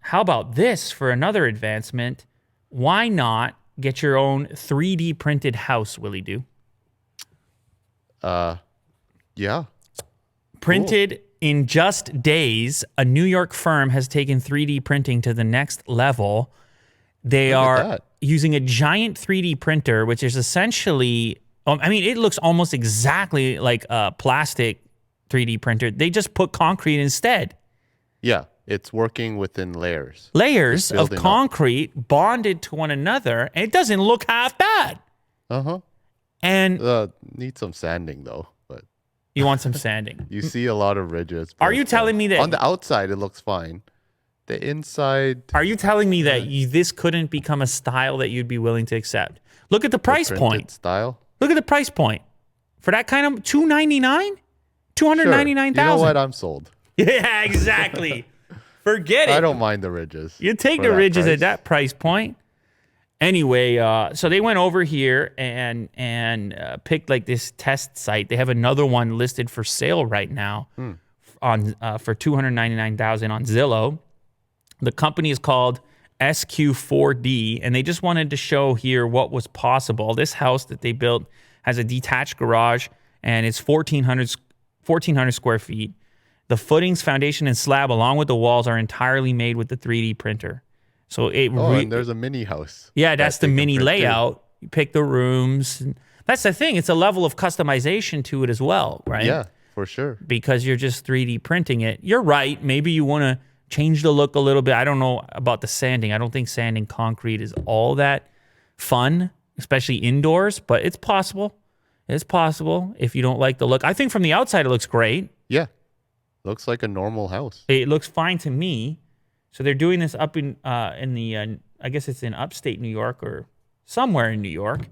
How about this for another advancement? Why not get your own 3D printed house, Willie Do? Yeah. Printed in just days, a New York firm has taken 3D printing to the next level. They Look at are that. using a giant 3D printer, which is essentially, I mean, it looks almost exactly like a plastic 3D printer. They just put concrete instead. Yeah. It's working within layers. Layers Just of building up. concrete bonded to one another, and it doesn't look half bad. Uh-huh. And Need some sanding though, but you want some sanding. you see a lot of ridges. Are you but, telling me that- on the outside it looks fine? The inside Are you telling me that this couldn't become a style that you'd be willing to accept? Look at the price printed point. style? Look at the price point. For that kind of $299? Sure. $299,000. You know what? I'm sold. Yeah, exactly. Forget it. I don't mind the ridges. You take for the that ridges price. at that price point. Anyway, so they went over here and picked like this test site. They have another one listed for sale right now on for $299,000 on Zillow. The company is called SQ4D, and they just wanted to show here what was possible. This house that they built has a detached garage, and it's 1,400 square feet. The footings, foundation, and slab, along with the walls, are entirely made with the 3D printer. So it and there's a mini house. yeah, that's that the they can mini print too. layout. You pick the rooms. That's the thing. It's a level of customization to it as well, right? Yeah, for sure. Because you're just 3D printing it. You're right. Maybe you want to change the look a little bit. I don't know about the sanding. I don't think sanding concrete is all that fun, especially indoors, but it's possible. It's possible if you don't like the look. I think from the outside it looks great. Yeah. Looks like a normal house. It looks fine to me. So they're doing this up in the I guess it's in upstate New York or somewhere in New York.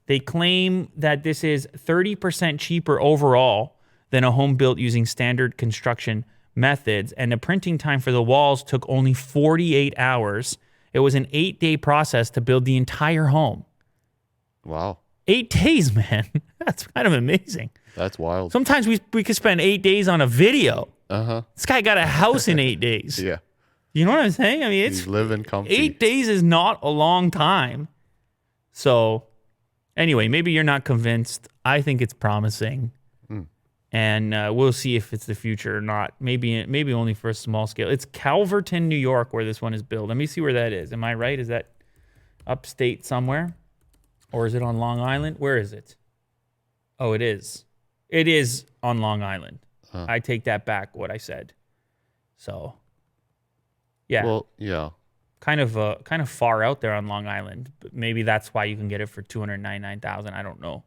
They claim that this is 30% cheaper overall than a home built using standard construction methods, and the printing time for the walls took only 48 hours. It was an 8-day process to build the entire home. Wow. 8 days, man. That's kind of amazing. That's wild. Sometimes we could spend 8 days on a video. Uh-huh. This guy got a house in 8 days. Yeah. You know what I'm saying? I mean, it's He's living comfy. 8 days is not a long time. So, anyway, maybe you're not convinced. I think it's promising, and we'll see if it's the future or not. Maybe only for a small scale. It's Calverton, New York, where this one is built. Let me see where that is. Am I right? Is that upstate somewhere, or is it on Long Island? Where is it? Oh, it is. It is on Long Island. I take that back. What I said. So. Yeah. Well, yeah. Kind of far out there on Long Island, but maybe that's why you can get it for $299,000. I don't know.